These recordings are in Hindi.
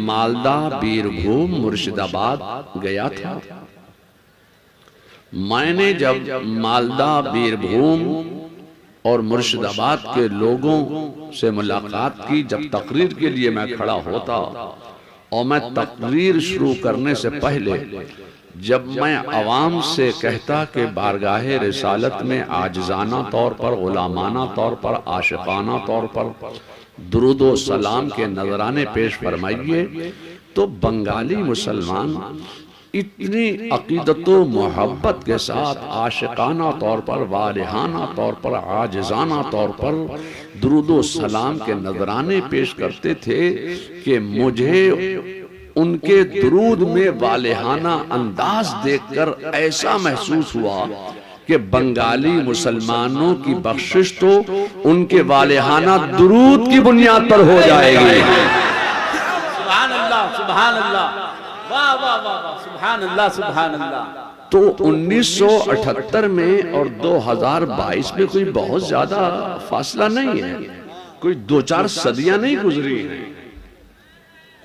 मालदा, बीरभूम, मुर्शिदाबाद गया था। मैंने जब मालदा, बीरभूम और मुर्शिदाबाद के लोगों से मुलाकात की, जब तकरीर के लिए मैं खड़ा होता और मैं तकरीर शुरू करने से पहले जब मैं अवाम से कहता कि बारगाहे रिसालत में आजिज़ाना तौर पर, गुलामाना तौर पर, आशिकाना तौर पर दुरूद व सलाम के नजराने पेश फरमाइए, तो बंगाली मुसलमान इतनी अकीदत व मोहब्बत के साथ आशिकाना तौर पर, वालिहाना तौर पर, आजिज़ाना तौर पर दुरूद व सलाम के नजराने पेश करते थे कि मुझे उनके दुरूद में वालिहाना अंदाज देखकर ऐसा महसूस हुआ कि बंगाली मुसलमानों की बख्शिश तो उनके वालिहाना दुरूद की बुनियाद पर हो जाएगी। सुभान अल्लाह, सुभान अल्लाह, वाह वाह वाह, सुभान अल्लाह, सुभान अल्लाह। तो 1978 में और 2022 में कोई बहुत ज्यादा फासला नहीं है, कोई 2-4 सदियां नहीं गुजरी हैं,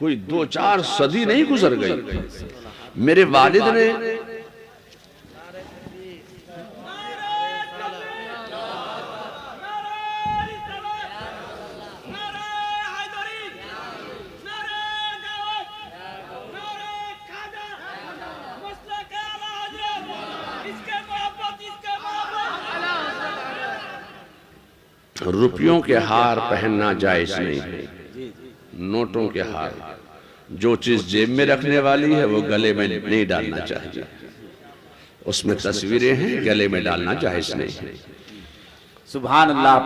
कोई 2-4 सदी नहीं गुजर गई। मेरे वालिद ने रुपयों के हार पहनना जायज नहीं है, नोटों के हार, जो चीज जेब में रखने वाली है वो गले में नहीं डालना चाहिए। उसमें तस्वीरें हैं, गले में डालना जायज नहीं है। सुभान अल्लाह।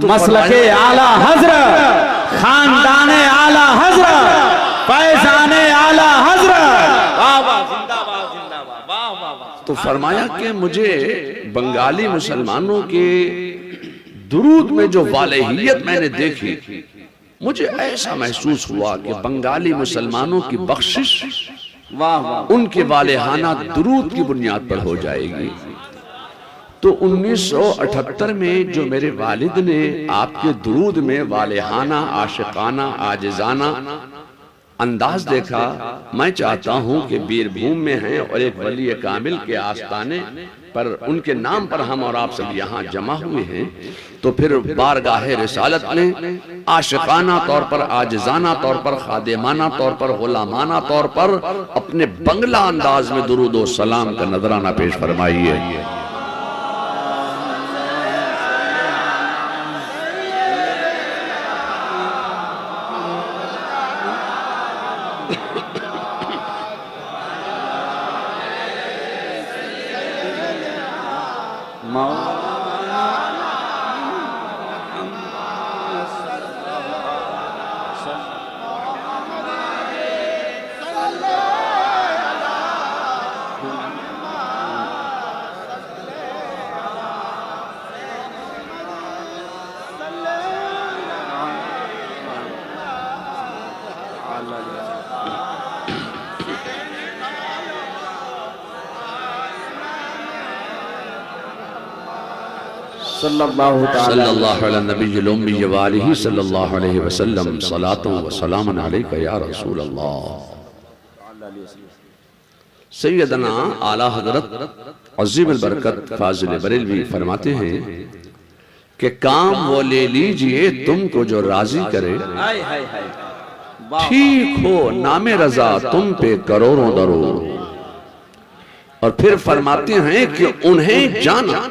मसलके आला हजरत, खानदाने आला हजरत, पैसाने आला हजरत, वाह वाह, जिंदाबाद जिंदाबाद, वाह वाह वाह। तो फरमाया कि मुझे बंगाली मुसलमानों के दुरूद में जो वालेहियत मैंने देखी, मुझे ऐसा महसूस हुआ कि बंगाली मुसलमानों की बख्शिश वाह वाह उनके वालेहाना दुरूद की बुनियाद पर हो जाएगी। तो 1978 में जो मेरे वालिद ने आपके दुरूद में वालेहाना, आशिकाना, आजिज़ाना अंदाज देखा, मैं चाहता हूं कि बीरभूम में हैं और एक वली कामिल के आस्ताने पर, उनके नाम पर हम और आप सब यहाँ जमा हुए हैं, तो फिर बारगाहे रिसालत में आशिकाना तौर पर, आजिज़ाना तौर पर, खादिमाना तौर पर, गुलामाना तौर पर अपने बंगला अंदाज में दुरूद व सलाम का नजराना पेश फरमाइए। सल्लल्लाहु अलैहि वसल्लम, सलातुन व सलामुन अलैका या रसूल अल्लाह। सैयदना आला हजरत अज़ीम बरकत फाजिल बरेलवी फरमाते हैं कि काम वो ले लीजिए तुमको जो राजी करे, ठीक हो नामे रजा तुम पे करोड़ों दरूद। और फिर फरमाते हैं कि उन्हें जाना,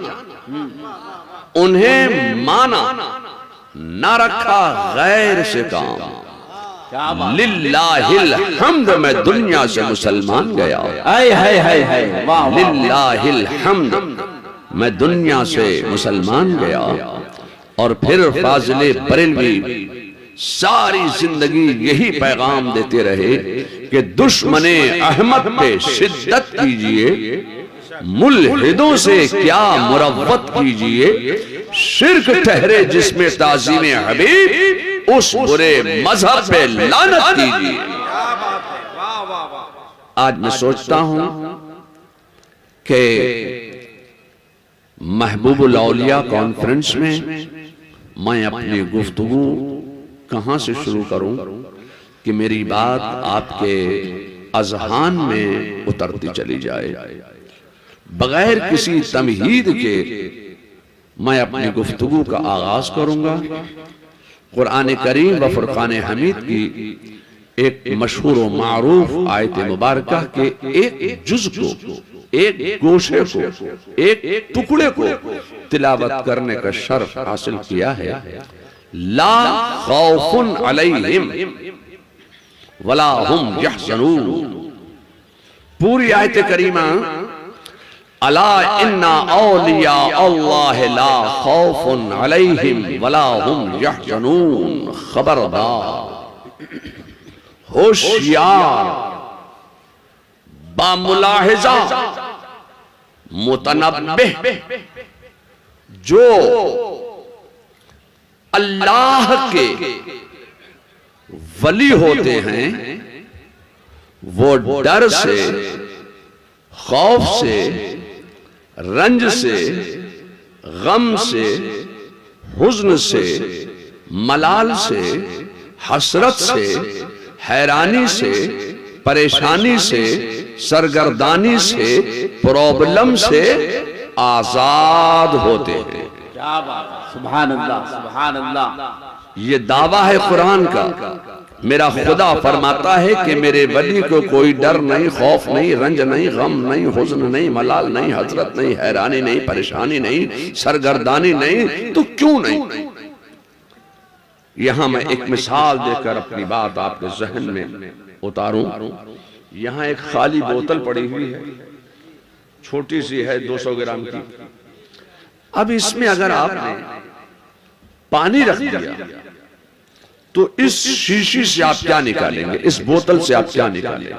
उन्हें माना, ना रखा गैर से काम, लिल्लाहिल हम्द मैं दुनिया से मुसलमान गया, लिल्लाहिल हम्द मैं दुनिया से मुसलमान गया। और फिर फाजिले बरेलवी सारी जिंदगी यही पैगाम देते रहे कि दुश्मने अहमद पे शिद्दत कीजिए, मुल्हिदों से क्या मुरव्वत कीजिए, शिर्क ठहरे जिसमें ताज़ीम हबीब, उस बुरे मजहब पे लानत कीजिए। आज मैं सोचता हूं कि महबूबुल औलिया कॉन्फ्रेंस में मैं अपनी गुफ्तगू कहां से शुरू करूं, कि मेरी बात आपके अज़हान में उतरती चली जाए। बगैर किसी तमहीद के मैं अपनी गुफ्तगू का आगाज करूंगा। कुरान करीम व फुरकान हमीद की एक मशहूर व मारूफ आयत मुबारका के एक जुज को, एक गोशे को, एक टुकड़े को तिलावत करने का शर्फ हासिल किया है। ला खौफुन अलैहिम वला हुम यहज़नून। पूरी आयत करीमा अला इन्ना औलिया अल्लाह ला खौफुन अलैहिम वला हुम यहज़नून। खबरदार, होशियार, बामुलाहिजा, मुतनब्बिह, जो अल्लाह के वली होते हैं वो डर से, खौफ से, रंज से, गम से, हुज्न से, मलाल से, हसरत से, हैरानी से, परेशानी से, सरगर्दानी से, प्रॉब्लम से आजाद होते हैं। क्या बात है, सुभान अल्लाह, सुभान अल्लाह। ये दावा है कुरान का। मेरा खुदा फरमाता है कि मेरे वली को कोई डर नहीं, खौफ नहीं, रंज नहीं, गम नहीं, हुज्न नहीं, मलाल नहीं, हसरत नहीं, हैरानी नहीं, परेशानी नहीं, सरगर्दानी नहीं। तो क्यों नहीं? यहां मैं एक मिसाल देकर अपनी बात आपके जहन में उतारूं। यहां एक खाली बोतल पड़ी हुई है, छोटी सी है, 200 ग्राम की। अब इसमें अगर आपने पानी रख दिया तो इस शीशी से आप क्या निकालेंगे? इस बोतल से आप क्या निकालेंगे?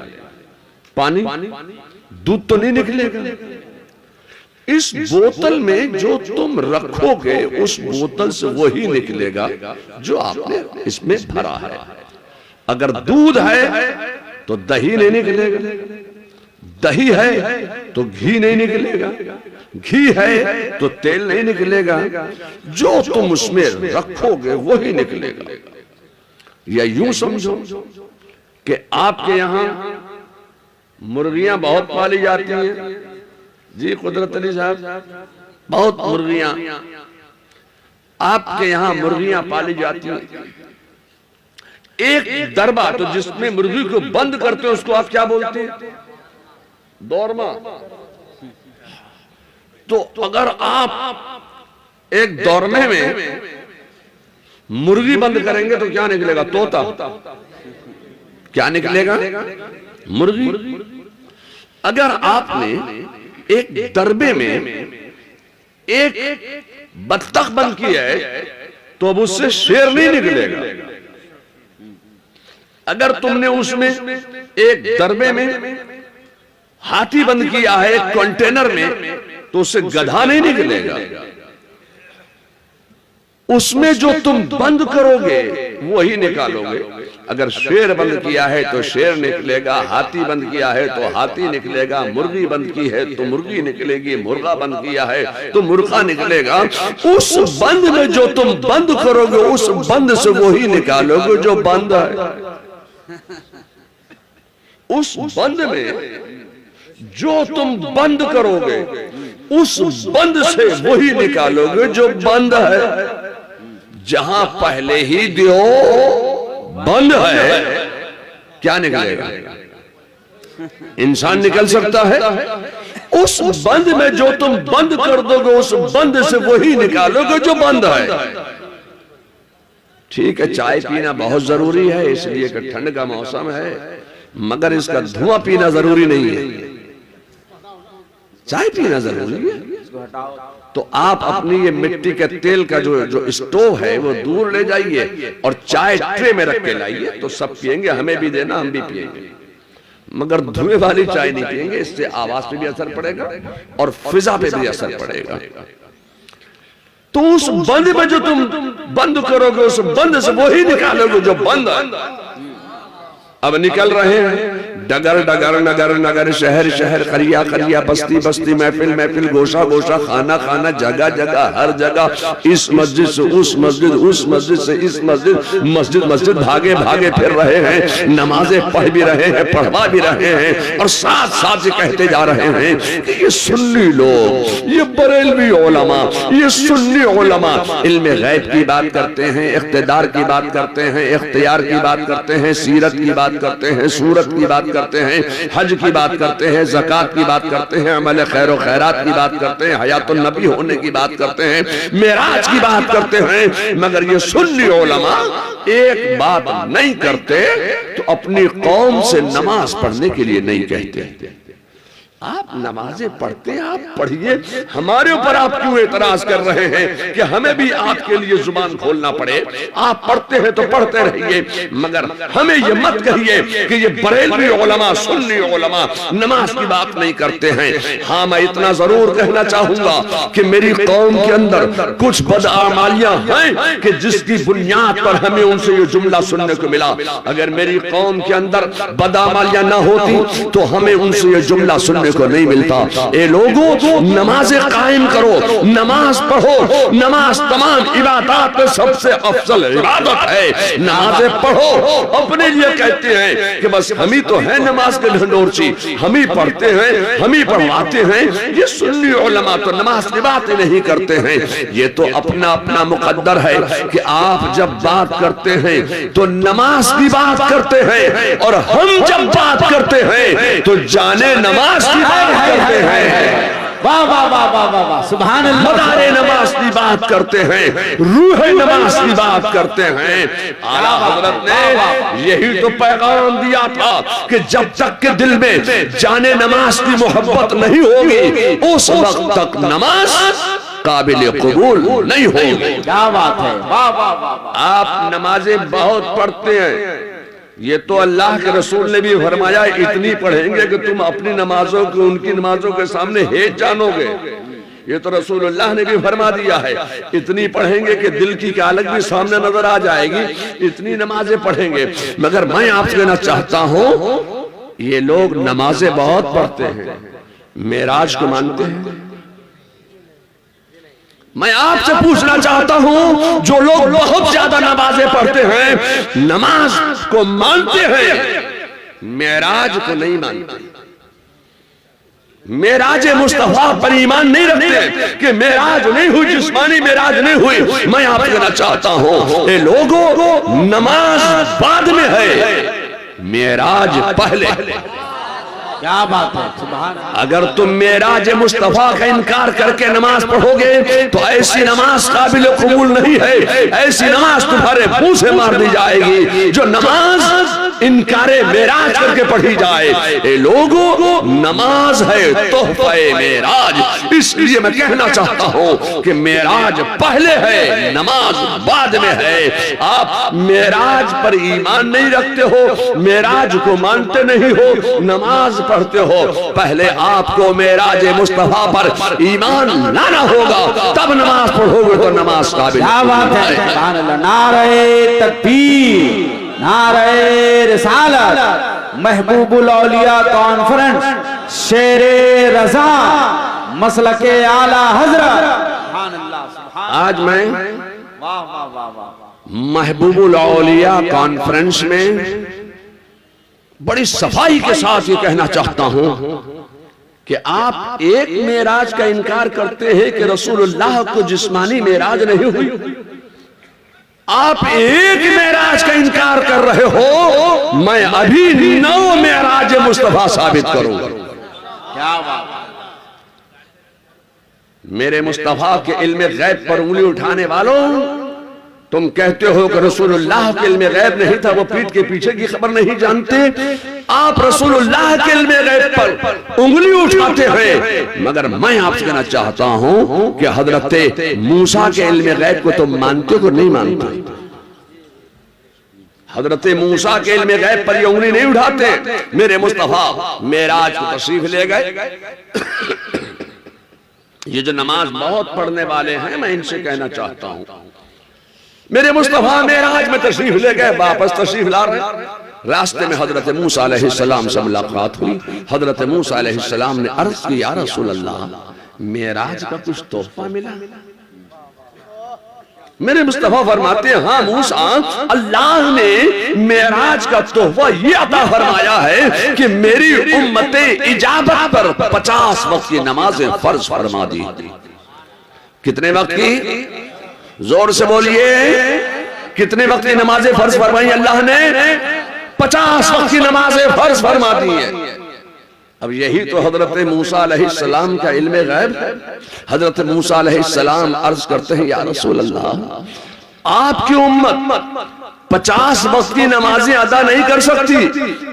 पानी, दूध तो नहीं निकलेगा। इस बोतल में जो तुम रखोगे उस बोतल से वही निकलेगा जो आपने इसमें भरा है। अगर दूध है तो दही नहीं निकलेगा, दही है तो घी नहीं निकलेगा, घी है तो तेल नहीं निकलेगा। जो तुम उसमें रखोगे वही निकलेगा। या यूं समझो कि आपके यहां मुर्गियां बहुत पाली जाती हैं। जी कुदरत अली साहब, बहुत मुर्गियां आपके यहां मुर्गियां पाली जाती हैं। एक दरबा, तो जिसमें मुर्गी को बंद करते हैं उसको आप क्या बोलते हैं? दौरमा। तो अगर आप एक दौरमे में मुर्गी बंद करेंगे तो क्या निकलेगा? तोता। क्या निकलेगा? मुर्गी। अगर आपने एक दरबे में एक बत्तख बंद किया है तो अब उससे शेर नहीं निकलेगा। अगर तुमने उसमें एक दरबे में हाथी बंद किया है एक कंटेनर में तो उससे गधा नहीं निकलेगा। उसमें जो तुम बंद करोगे वही निकालोगे। अगर शेर बंद किया है तो शेर निकलेगा, हाथी बंद किया है तो हाथी निकलेगा, मुर्गी बंद की है तो मुर्गी निकलेगी, मुर्गा बंद किया है तो मुर्गा निकलेगा। उस बंद में जो तुम बंद करोगे उस बंद से वही निकालोगे जो बंद है। उस बंद में जो तुम बंद करोगे उस बंद से वही निकालोगे जो बंद है। जहां पहले ही दियो बंद है, क्या निकलेगा? इंसान निकल सकता है। उस बंद में जो तुम बंद कर दोगे उस बंद से वही निकालोगे जो बंद है। ठीक है, चाय पीना बहुत जरूरी है इसलिए कि ठंड का मौसम है, मगर इसका धुआं पीना जरूरी नहीं है। चाय पीना जरूरी है। तो आप अपनी ये मिट्टी के तेल का जो स्टोव है वो दूर ले जाइए और चाय ट्रे में रख के लाइए, तो सब पिएंगे, हमें भी देना, हम भी पिएंगे। मगर धुएं वाली चाय नहीं पिएंगे, इससे आवाज पे भी असर पड़ेगा और फिजा पे भी असर पड़ेगा। तो उस बंद में जो तुम बंद करोगे उस बंद से वही निकालोगे जो बंद है। अब निकल रहे हैं, डगर डगर, नगर नगर, शहर शहर, करिया करिया, बस्ती बस्ती, महफिल महफिल, गोशा गोशा, खाना खाना, जगह जगह, हर जगह, इस मस्जिद से उस मस्जिद, उस मस्जिद से इस मस्जिद, मस्जिद मस्जिद भागे भागे फिर रहे हैं, नमाजें पढ़ भी रहे हैं, पढ़वा भी रहे हैं, और साथ साथ ये कहते जा रहे हैं कि ये सुन्नी लोग, ये बरेलवी उलमा, ये सुन्नी उलमा इल्म गैब की बात करते हैं, इख्तिदार की बात करते हैं, इख्तियार की बात करते हैं, सीरत की बात करते हैं, सूरत की बात करते हैं, हज की बात करते हैं, ज़कात की बात करते हैं, अमल खैर व खैरात की बात करते हैं, हयातुन नबी होने की बात करते हैं, मेराज की बात करते हैं, मगर ये सुन्नी उलमा एक बात नहीं करते, तो अपनी कौम से नमाज पढ़ने के लिए नहीं कहते। आप नमाजें पढ़ते, आप पढ़िए, हमारे ऊपर आप क्यों एतराज कर रहे हैं कि हमें भी आपके लिए जुबान खोलना पड़े? आप पढ़ते हैं तो पढ़ते रहिए, मगर हमें ये मत कहिए कि ये बरेलवी उलमा, सुन्नी उलमा नमाज की बात नहीं करते हैं। हाँ, मैं इतना जरूर कहना चाहूंगा कि मेरी कौम के अंदर कुछ बदआमालियां हैं कि जिसकी बुनियाद पर हमें उनसे ये जुमला सुनने को मिला। अगर मेरी कौम के अंदर बदआमालियां ना होती तो हमें उनसे ये जुमला सुनने को नहीं मिलता। ए लोगों, नमाज़ें कायम करो, नमाज पढ़ो, नमाज तमाम इबादत में सबसे अफजल इबादत है। नमाज़ें पढ़ो, अपने लिए कहते हैं कि बस हम ही तो हैं नमाज के ढंढोरची, हम ही पढ़ते हैं, हम ही पढ़वाते हैं। ये सुन्नी उलमा तो नमाज की बात ही नहीं करते हैं। ये तो अपना अपना मुकद्दर है कि आप जब बात करते हैं तो नमाज की बात करते हैं, और हम जब बात करते हैं तो जाने नमाज की बात करते हैं। वाह वाह वाह वाह वाह वाह, सुभान अल्लाह। मदारे नमाज की बात करते हैं, रूह नमाज की बात करते हैं। आला हजरत ने यही तो पैगाम दिया था कि जब तक के दिल में जाने नमाज की मोहब्बत नहीं होगी, उस वक्त तक नमाज काबिल कबूल नहीं होगी। क्या बात है, वाह वाह वाह। आप नमाजें बहुत पढ़ते हैं, ये तो अल्लाह के रसूल ने भी फरमाया, इतनी पढ़ेंगे कि तुम अपनी नमाजों को उनकी नमाजों के सामने हेज जानोगे। ये तो रसूलुल्लाह ने भी फरमा दिया है, इतनी पढ़ेंगे कि दिल की अलग भी सामने नजर आ जाएगी, इतनी नमाजें पढ़ेंगे। मगर मैं आपसे कहना चाहता हूं, ये लोग नमाजें बहुत पढ़ते हैं, मेराज को मानते हैं। मैं आपसे पूछना चाहता हूं, जो लोग बहुत ज्यादा नमाजें पढ़ते हैं, नमाज को मानते हैं, मेराज को नहीं मानते, मेराज मुस्तफा पर ईमान नहीं रखते कि मेराज नहीं हुई, जिस्मानी मेराज नहीं हुई। मैं आपसे कहना चाहता हूं, ये लोगों, नमाज बाद में है, मेराज पहले। क्या बात है, सुभान। अगर तुम मेराज मुस्तफा का इनकार करके नमाज पढ़ोगे तो ऐसी नमाज काबिल कबूल नहीं है, ऐसी नमाज तुम्हारे मुंह से मार दी जाएगी जो नमाज इनकारे मेराज करके पढ़ी जाए। ए लोगों, नमाज है तोहफे मेराज, इसलिए मैं कहना चाहता हूं कि मेराज पहले है, नमाज बाद में है। आप मेराज पर ईमान नहीं रखते हो, मेराज को मानते नहीं हो, नमाज पढ़ते हो। पहले आपको मेराज मुस्तफा पर ईमान लाना होगा, तब नमाज पढ़ोगे तो नमाज काबिल। क्या बात है, सुभान अल्लाह। नारे तकबीर, नारे रिसालत, महबूबुल औलिया कॉन्फ्रेंस, शेरे रज़ा, मसलके आला हजरत। सुभान अल्लाह, सुभान। आज मैं वाह वाह वाह वाह महबूबुल औलिया कॉन्फ्रेंस में बड़ी सफाई के साथ ये कहना चाहता हूं कि आप एक मेराज का इनकार करते हैं कि रसूलुल्लाह को जिस्मानी मेराज नहीं हुई, आप एक मेराज का इनकार कर रहे हो, मैं अभी 9 मेराज मुस्तफा साबित करूंगा। क्या बात। मेरे मुस्तफा के इल्म गैब पर उंगली उठाने वालों, तुम कहते हो कि रसूलुल्लाह के इल्म गैब नहीं था, वो पीठ के पीछे की खबर नहीं जानते। आप रसूलुल्लाह के इल्म गैब पर उंगली उठाते हैं, मगर मैं आपसे कहना चाहता हूं कि हजरत मूसा के इल्म गैब को तुम मानते हो नहीं मानते? हजरत मूसा के इल्म गैब पर ये उंगली नहीं उठाते। मेरे मुस्तफा मेराज को तशरीफ ले गए। ये जो नमाज बहुत पढ़ने वाले हैं, मैं इनसे कहना चाहता हूं, मेरे मुस्तफा मेराज में तशरीफ ले गए, वापस तशरीफ ला रहे, रास्ते में हजरत मूसा अलैहिस्सलाम से मुलाकात हुई। हजरत मूसा अलैहिस्सलाम ने अर्ज की, या रसूल अल्लाह, मेराज का कुछ तोहफा मिला? मेरे मुस्तफा फरमाते हैं, हाँ मूसा, अल्लाह ने मेराज का तोहफा ये अता फरमाया है कि मेरी उम्मते इजाबत पर 50 वक्त की नमाजें फर्ज फरमा दी। कितने वक्त की? जोर से बोलिए, कितने वक्त की नमाजें फर्ज फरमाई अल्लाह ने? 50 वक्त की नमाजें फर्ज फरमा दी है। अब यही तो हजरत मूसा अलैहिस्सलाम का इल्मे गैब है। हजरत मूसा अलैहिस्सलाम अर्ज करते हैं, या रसूल अल्लाह, आपकी उम्मत 50 वक्त की नमाजें अदा नहीं कर सकती,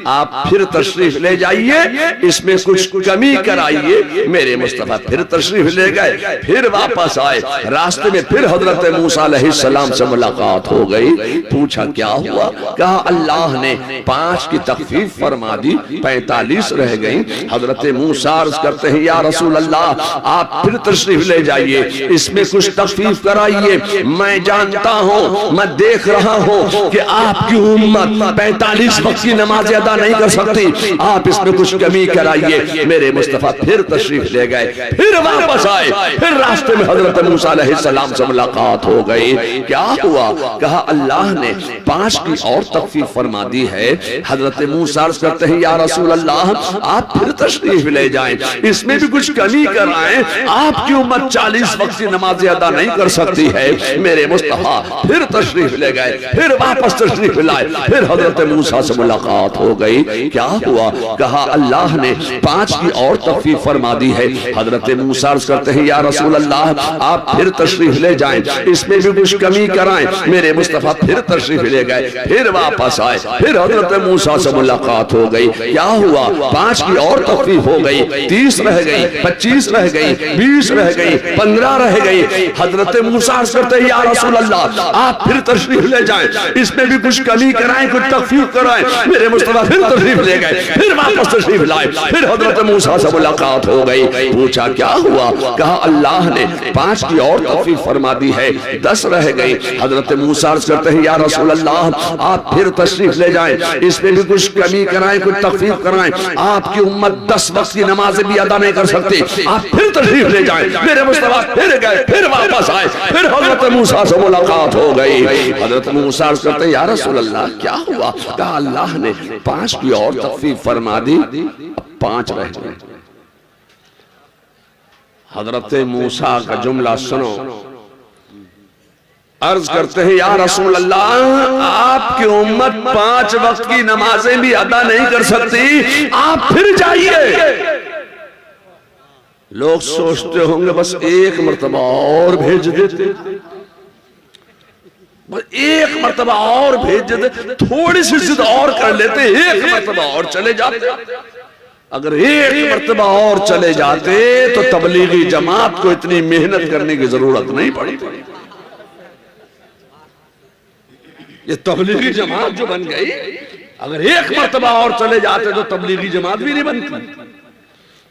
आप फिर तशरीफ ले जाइए, इसमें कुछ कमी कराइए। मेरे मुस्तफा फिर तशरीफ ले गए, फिर वापस आए। रास्ते में फिर हजरत मूसा अलैहिस्सलाम से मुलाकात हो गई। पूछा क्या हुआ? कहा अल्लाह ने 5 की तखफीफ फरमा दी, 45 रह गई। हजरत मूसा अर्ज करते हैं, या रसूल अल्लाह, आप फिर तशरीफ ले जाइए, इसमें कुछ तखफीफ कराइए। मैं जानता हूं, मैं देख रहा हूं कि आपकी उम्मत 45 वक्त की नमाज अदा नहीं कर सकती, आप इसमें कुछ कमी कराइए। मेरे मुस्तफा फिर तशरीफ ले गए, फिर वापस आए। फिर रास्ते में हजरत मूसा अलैहिस्सलाम से मुलाकात हो गई। क्या हुआ? कहा अल्लाह ने 5 की और तखफीफ फरमा दी है। हजरत मूसा अर्ज करते हैं, या रसूल अल्लाह, आप फिर तशरीफ ले जाएं, इसमें भी कुछ कमी कराएं, आपकी उम्मत 40 वक्त की नमाज अदा नहीं कर सकती है। मेरे मुस्तफा फिर तशरीफ ले गए, फिर वापस तशरीफ लाए। फिर हजरत मूसा से मुलाकात हो गई। क्या हुआ? कहा अल्लाह ने 5 की और तखफीफ फरमा दी है। हजरत मूसा अर्ज करते हैं, या रसूल अल्लाह, आप फिर तशरीफ ले जाएं, इसमें भी कुछ कमी कराएं। मेरे मुस्तफा फिर तशरीफ ले गए, फिर वापस आए। फिर हजरत मूसा से मुलाकात हो गई। क्या हुआ? 5 की और तखफीफ हो गई, 30 रह गई, 25 रह गई, 20 रह गई, 15 रह गई। हजरत मूसा अर्ज करते हैं, या रसूल अल्लाह, आप फिर तशरीफ ले जाएं, इसमें भी कुछ कमी कराएं, कुछ तखफीफ कराएं। मेरे मुस्तफा फिर तशरीफ ले गए, फिर वापस तशरीफ लाए। फिर हजरत मूसा से मुलाकात हो गई। पूछा क्या हुआ? कहा अल्लाह ने 5 की और तखफीफ फरमा दी है, 10 रह गई। हजरत मूसा अर्ज करते हैं, या रसूल अल्लाह, आप फिर तशरीफ ले जाएं, इसमें भी कुछ कमी कराएं, कुछ तखफीफ कराएं, आपकी उम्मत 10 वक्त की नमाज भी अदा नहीं कर सकती, आप फिर तशरीफ ले जाएं। मेरे मुस्तफा फिर गए, फिर वापस आए। फिर हजरत मूसा से मुलाकात हो गई। हजरत मूसा अर्ज करते हैं, या रसूल अल्लाह, क्या हुआ? कहा अल्लाह ने 5 की और तखफीफ फरमा दी, 5 रह गए। हजरत मूसा का जुमला सुनो। अर्ज करते हैं, या रसूल अल्लाह, आपकी उम्मत 5 वक्त की नमाजें भी अदा नहीं कर सकती, आप फिर जाइए। लोग सोचते होंगे बस एक मर्तबा और भेज देते, बस एक मर्तबा और भेज देते, थोड़ी सी जिद और कर लेते, एक मर्तबा और चले जाते। अगर एक मर्तबा और चले जाते तो तबलीगी जमात को इतनी मेहनत करने की जरूरत नहीं पड़ी। ये तबलीगी जमात जो बन गई, अगर एक मर्तबा और चले जाते तो तबलीगी जमात भी नहीं बनती।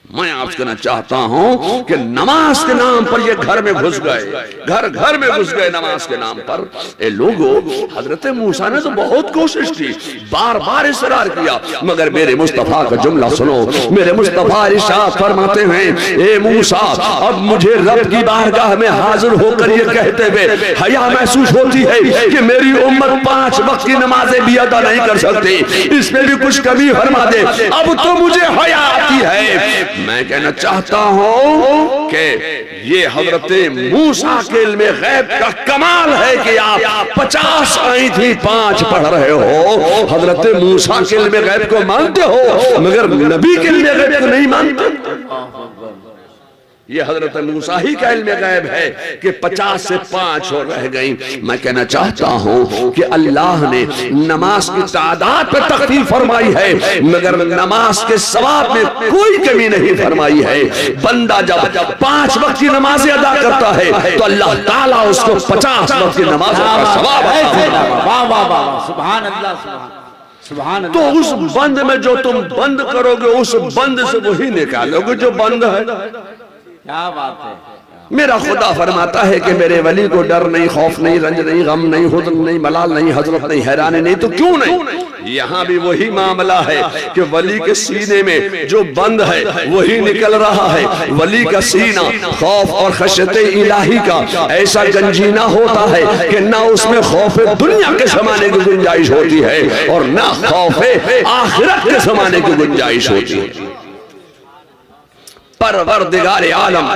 मैं आपसे कहना चाहता हूं कि नमाज के नाम पर ये घर में घुस गए, घर घर में घुस गए नमाज के नाम पर। ए लोगों, हजरत मूसा ने तो बहुत कोशिश की, बार बार इसरार किया, मगर मेरे मुस्तफा का जुमला सुनो। मेरे मुस्तफा इरशाद फरमाते हैं, ए मूसा, अब मुझे रब की बारगाह में हाजिर होकर ये कहते हुए हया महसूस होती है कि मेरी उम्मत 5 वक्त की नमाजें भी अदा नहीं कर सकती, इसमें भी कुछ कमी फरमा दे। अब तो मुझे हया आती है। मैं कहना चाहता हूं कि ये हजरत मूसा के इल्मे गैब का कमाल है कि आप 50 आई थी 5 पढ़ रहे हो। हजरत मूसा के इल्मे गैब को मानते हो, मगर नबी के इल्मे गैब को नहीं मानते। ये हजरत मूसा ही का इल्मे गैब है कि 50 से 5 और रह गई। मैं कहना चाहता हूं कि अल्लाह ने नमाज की तादाद पर तखफीफ फरमाई है, मगर नमाज के सवाब में कोई कमी नहीं फरमाई है। बंदा जब 5 वक्त की नमाजें अदा करता है तो अल्लाह ताला उसको 50 वक्त की नमाज का सवाब सुभान अल्लाह। तो उस बंद में जो तुम बंद करोगे, उस बंद से वही निकालोगे जो बंद है। क्या बात है। मेरा खुदा फरमाता है कि मेरे वली को डर नहीं, खौफ नहीं, रंज नहीं, गम नहीं, हुज़्न नहीं, मलाल नहीं, हजरत नहीं, हैरानी नहीं। तो क्यों नहीं? यहाँ भी वही मामला है कि वली के सीने में जो बंद है वही निकल रहा है। वली का सीना खौफ और खशयत इलाही का ऐसा गंजीना होता है कि ना उसमें खौफ दुनिया के समाने की गुंजाइश होती है और ना खौफ आखिरत के समाने की गुंजाइश होती है। परवरदिगार आलम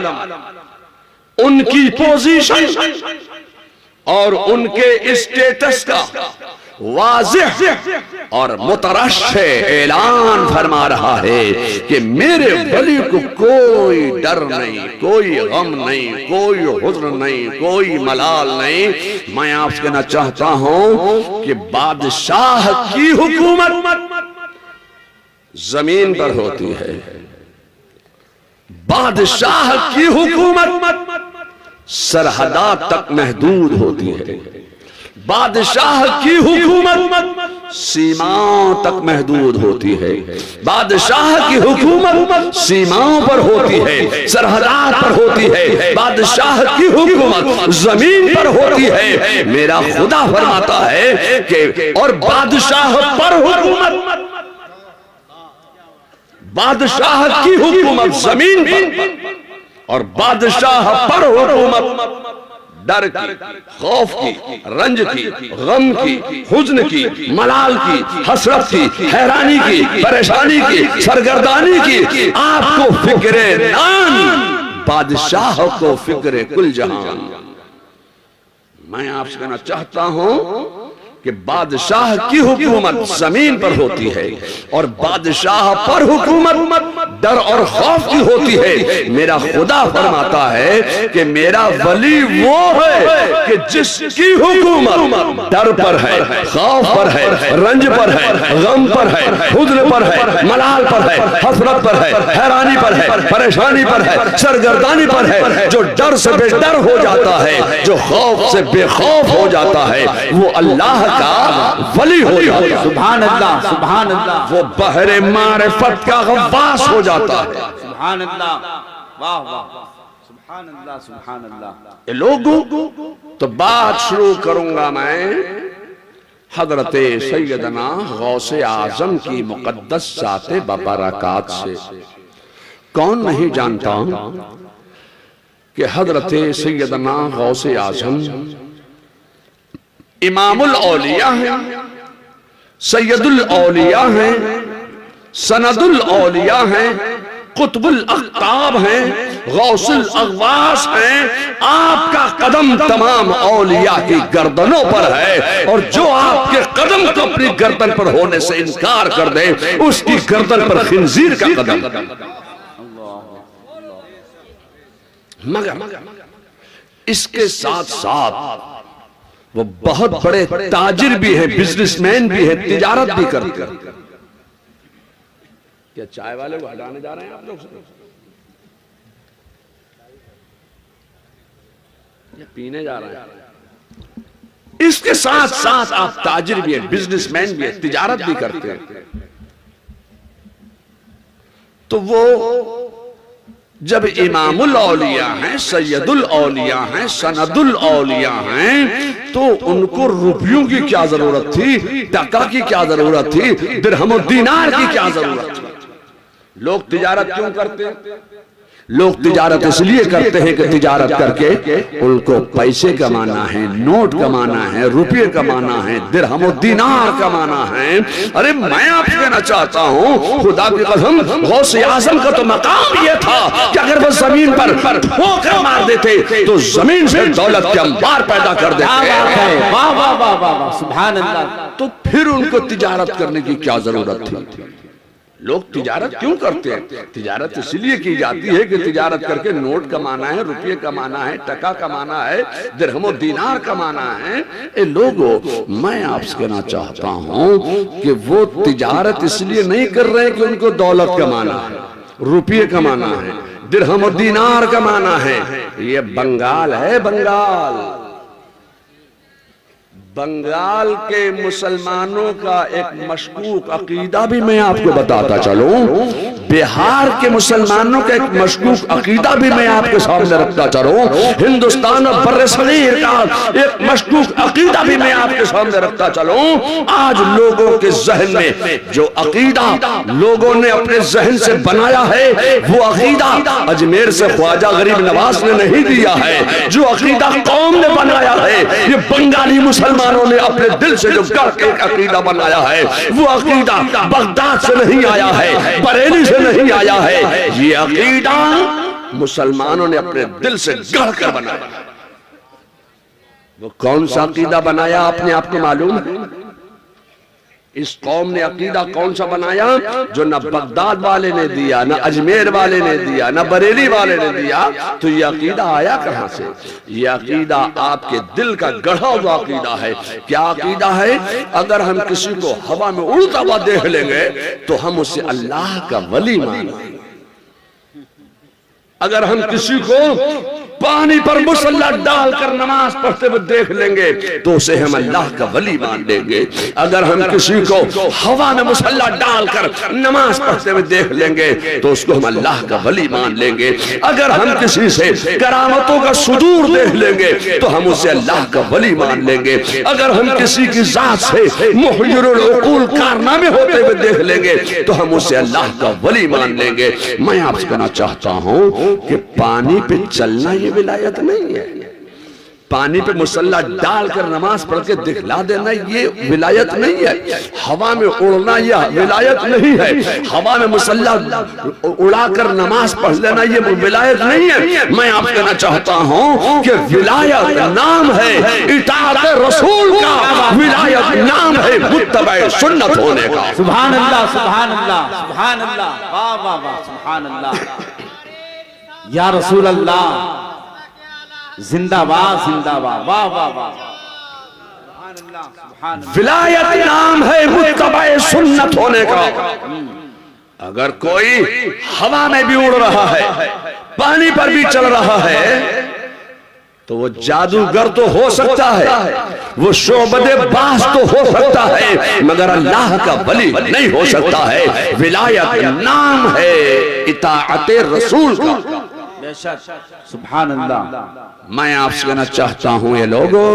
उनकी पोजीशन और उनके स्टेटस का वाज़ेह और मुतरश्शे ऐलान फरमा रहा है कि मेरे वली को कोई डर नहीं, कोई गम नहीं, कोई हुज़्न नहीं, कोई मलाल नहीं। मैं आपसे कहना चाहता हूं कि बादशाह की हुकूमत जमीन पर होती है, बादशाह की हुकूमत सरहदात तक महदूद होती है, बादशाह की हुकूमत सीमाओं तक महदूद होती है, बादशाह की हुकूमत सीमाओं पर होती है, सरहदात पर होती है, बादशाह की हुकूमत जमीन पर होती है। मेरा खुदा फरमाता है कि और बादशाह पर हुकूमत, बादशाह की हुकूमत जमीन पर और बादशाह पर हुकूमत डर की, खौफ की, रंज की, गम की, हुज़्न की, मलाल की, हसरत की, हैरानी की, परेशानी की, सरगर्दानी की। आपको फिक्रे नान, बादशाह को फिक्रे कुल जहां। मैं आपसे कहना चाहता हूं कि बादशाह की हुकूमत जमीन पर होती है और बादशाह पर हुकूमत डर और खौफ की होती है। मेरा खुदा फरमाता है कि मेरा वली वो है कि जिसकी हुकूमत डर पर है, खौफ पर है, रंज पर है, गम पर है, हुज़्न पर है, मलाल पर है, हसरत पर है, हैरानी पर है, परेशानी पर है, सरगर्दानी पर है। जो डर से बेडर हो जाता है, जो खौफ से बेखौफ हो जाता है, वो अल्लाह का वली हो जाता है। सुभान अल्लाह, सुभान अल्लाह। वो बहरे मारिफत का गव्वास हो जाता है। सुभान अल्लाह, वाह वाह, सुभान अल्लाह, सुभान अल्लाह। ये लोगों तो बात शुरू करूंगा मैं हजरत सैयदना गौसे आजम की मुकद्दस जाते बबरकात से। कौन नहीं जानता कि हजरत सैयदना गौसे आजम इमामुल औलिया है, सैयदुल औलिया है, सनदुल औलिया है, कुतुबुल अख्ताब है, गौसुल अगवास है। आपका कदम तमाम औलिया की गर्दनों पर है और जो आपके कदम को अपनी गर्दन पर होने से इनकार कर दे, उसकी गर्दन पर खिंजीर का कदम। मगर इसके साथ साथ वो बहुत बड़े ताजिर भी है, बिजनेसमैन भी है, तिजारत भी करते हैं। क्या चाय वाले को हटाने जा रहे हैं आप लोग या पीने जा रहे हैं? इसके साथ साथ आप ताजिर भी है, बिजनेसमैन भी है, तिजारत भी करते हैं। तो वो जब इमामुल औलिया हैं, सैयदुल औलिया हैं, सनदुल औलिया हैं, तो उनको रुपयों की क्या जरूरत थी, टका की क्या जरूरत थी, दिरहम और दीनार की क्या जरूरत थी? लोग तिजारत क्यों करते हैं? लोग तिजारत इसलिए करते हैं कि तिजारत करके उनको पैसे कमाना है, नोट कमाना है, रुपये कमाना है, दिरहम और दीनार कमाना है। अरे मैं आपसे कहना चाहता हूं, खुदा की कसम, गौसे आजम का तो मकाम यह था कि अगर वो जमीन पर ठोकर मार देते तो जमीन से दौलत के अंबार पैदा कर देते। वाह वाह वाह वाह, सुभान अल्लाह। तो फिर उनको तिजारत करने की क्या जरूरत थी? लोग तिजारत क्यों करते हैं? तिजारत इसलिए की जाती है कि तिजारत करके नोट कमाना है, रुपये कमाना है, टका कमाना है, दिरहम और दीनार कमाना है। ए लोगों, मैं आपसे कहना चाहता हूं कि वो तिजारत इसलिए नहीं कर रहे कि उनको दौलत कमाना है, रुपये कमाना है, दिरहम और दीनार कमाना है। ये बंगाल है, बंगाल। बंगाल के मुसलमानों का एक मशकूक अकीदा भी मैं आपको बताता चलूं, बिहार के मुसलमानों का एक मशकूक अकीदा भी मैं आपके सामने रखता चलूं, हिंदुस्तान और बर्र-ए-सगीर का एक मशकूक अकीदा भी मैं आपके सामने रखता चलूं। आज लोगों के जहन में जो अकीदा लोगों ने अपने जहन से बनाया है, वो अकीदा अजमेर से ख्वाजा गरीब नवाज ने नहीं दिया है। जो अकीदा कौम ने बनाया है, ये बंगाली मुसलमानों ने अपने दिल से जो गढ़ के अकीदा बनाया है, वो अकीदा बगदाद से नहीं आया है, बरेली से नहीं आया है। ये अकीदा मुसलमानों ने अपने दिल से गढ़ कर बनाया। वो कौन सा अकीदा बनाया अपने आप को मालूम है? इस कौम ने अकीदा कौन सा बनाया जो न बगदाद वाले ने दिया, न अजमेर वाले ने दिया, न बरेली वाले ने दिया। तो ये अकीदा आया कहां से? ये अकीदा आपके दिल का गढ़ा हुआ अकीदा है। क्या अकीदा है? अगर हम किसी को हवा में उड़ता हुआ देख लेंगे तो हम उसे अल्लाह का वली मानेंगे। अगर हम किसी को पानी पर मुसल्ला डालकर नमाज पढ़ते हुए देख लेंगे तो उसे हम अल्लाह का वली मान लेंगे। अगर हम किसी को हवा में मुसल्ला डालकर नमाज पढ़ते हुए देख लेंगे तो उसको हम अल्लाह का वली मान लेंगे। अगर हम किसी से करामतों का सुदूर देख लेंगे तो हम उसे अल्लाह का वली मान लेंगे। अगर हम किसी की जात से मुहय्यिरुल उकूल कारनामे होते हुए देख लेंगे तो हम उसे अल्लाह का वली मान लेंगे। मैं आपसे कहना चाहता हूं कि पानी पे चलना ये विलायत नहीं है। पानी पे मुसल्ला डालकर नमाज पढ़ के दिखला देना ये विलायत नहीं है। हवा में उड़ना यह विलायत नहीं है। हवा में मुसल्ला उड़ाकर नमाज पढ़ लेना ये विलायत नहीं है। मैं आपसे कहना चाहता हूं कि विलायत नाम है इताअत रसूल का, विलायत नाम है मुत्तबा सुन्नत होने का। सुभान अल्लाह, सुभान अल्लाह, सुभान अल्लाह, वाह वाह वाह, सुभान अल्लाह, या रसूल अल्लाह, जिंदाबाद जिंदाबाद, वाह वाह वाह, सुभान अल्लाह, सुभान अल्लाह। विलायत नाम है मुत्तबा सुन्नत होने का। अगर कोई हवा में भी उड़ रहा है, पानी पर भी चल रहा है, तो वो जादूगर तो हो सकता है, वो शोबदे बाज तो हो सकता है, मगर अल्लाह का वली नहीं हो सकता है। विलायत नाम है इताअत रसूल का। सुभान अल्लाह। मैं आपसे कहना चाहता हूं ये लोगों,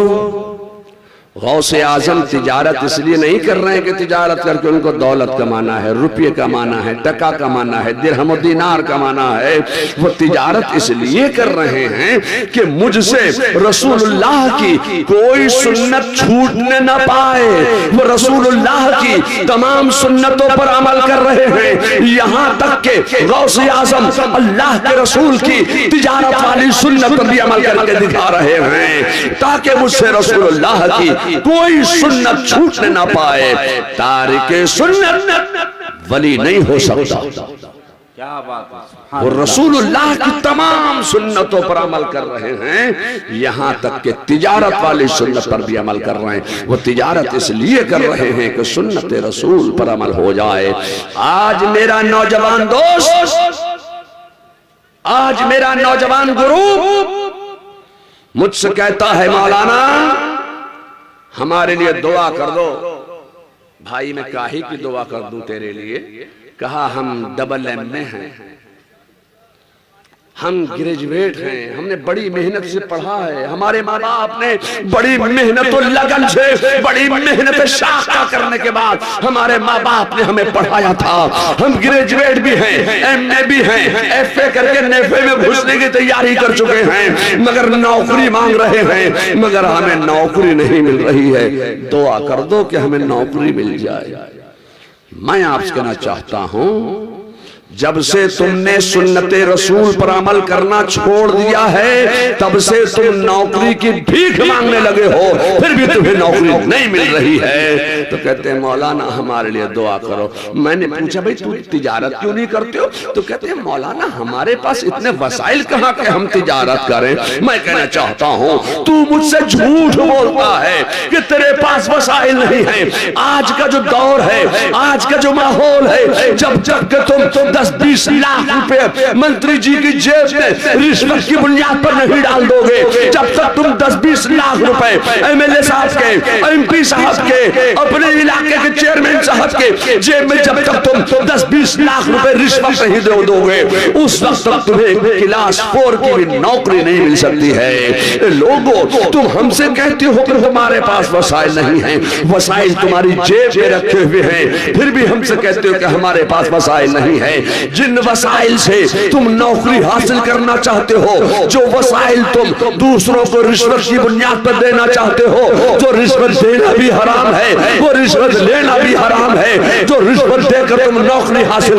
गौसे आजम तिजारत इसलिए नहीं कर रहे हैं कि तिजारत करके उनको दौलत कमाना है, रुपये कमाना है, टका कमाना है, दिरहम और दीनार कमाना है। वो तिजारत इसलिए कर रहे हैं कि मुझसे रसूलुल्लाह की कोई सुन्नत छूटने ना पाए। वो रसूलुल्लाह की तमाम सुन्नतों पर अमल कर रहे हैं। यहाँ तक के गौसे आजम अल्लाह के रसूल की तिजारत वाली सुन्नत पर भी अमल करके दिखा रहे हैं, ताकि मुझसे रसूलुल्लाह की कोई सुन्नत छूटने ना पाए। तारिके सुन्नत वली नहीं हो सकता। क्या बात है। वो रसूलुल्लाह की तमाम सुन्नतों पर अमल कर रहे हैं, यहां तक कि तिजारत वाली सुन्नत पर भी अमल कर रहे हैं। वो तिजारत इसलिए कर रहे हैं कि सुन्नत रसूल पर अमल हो जाए। आज मेरा नौजवान दोस्त, आज मेरा नौजवान गुरु मुझसे कहता है, मौलाना हमारे लिए दुआ कर दो। भाई मैं काहे की दुआ कर दूं तेरे लिए? कहा हम डबल एम में हैं, हम ग्रेजुएट हैं, हमने बड़ी मेहनत से पढ़ा है, हमारे माँ बाप ने बड़ी मेहनत और लगन से, बड़ी मेहनत शाखा करने के बाद हमारे माँ बाप ने हमें पढ़ाया था। हम ग्रेजुएट भी हैं, एमए भी हैं, एफए करके नेफे में घुसने की तैयारी कर चुके हैं, मगर नौकरी मांग रहे हैं, मगर हमें नौकरी नहीं मिल रही है। दुआ कर दो कि हमें नौकरी मिल जाए। मैं आपसे कहना चाहता हूं, जब से तुमने सुन्नते रसूल पर अमल करना छोड़ दिया है, तब से तुम नौकरी की भीख मांगने लगे हो, फिर भी तुम्हें नौकरी नहीं मिल रही है। तो कहते हैं मौलाना हमारे लिए दुआ करो। मैंने पूछा भाई तू तिजारत क्यों नहीं करते हो? तो कहते हैं मौलाना हमारे पास इतने वसाइल कहाँ के हम तिजारत करें। मैं कहना चाहता हूँ तू मुझसे झूठ बोलता है कि तेरे पास वसाइल नहीं है। आज का जो दौर है, आज का जो माहौल है, जब जब तुम 10-20 लाख रुपए मंत्री जी की जेब में रिश्वत की बुनियाद पर नहीं डाल दोगे, जब तक तुम 10-20 लाख रुपए एमएलए साहब के, एमपी साहब के, अपने इलाके के चेयरमैन साहब के जेब में जब तक तुम 10-20 लाख रुपए रिश्वत नहीं दे दोगे, उस वक्त तक तुम्हें क्लास 4 की भी नौकरी नहीं मिल सकती है। लोगों, तुम हमसे कहते हो कि तुम्हारे पास वसाइल नहीं है, वसाइल तुम्हारी जेब में रखे हुए हैं, फिर भी हमसे कहते हो कि हमारे पास वसाइल नहीं है। जिन वसाइल से तुम नौकरी हासिल करना चाहते हो, जो वसाइल तुम दूसरों को रिश्वत की बुनियाद पर देना चाहते हो, जो रिश्वत देना भी हराम है, वो रिश्वत लेना भी हराम है, जो रिश्वत देकर तुम नौकरी हासिल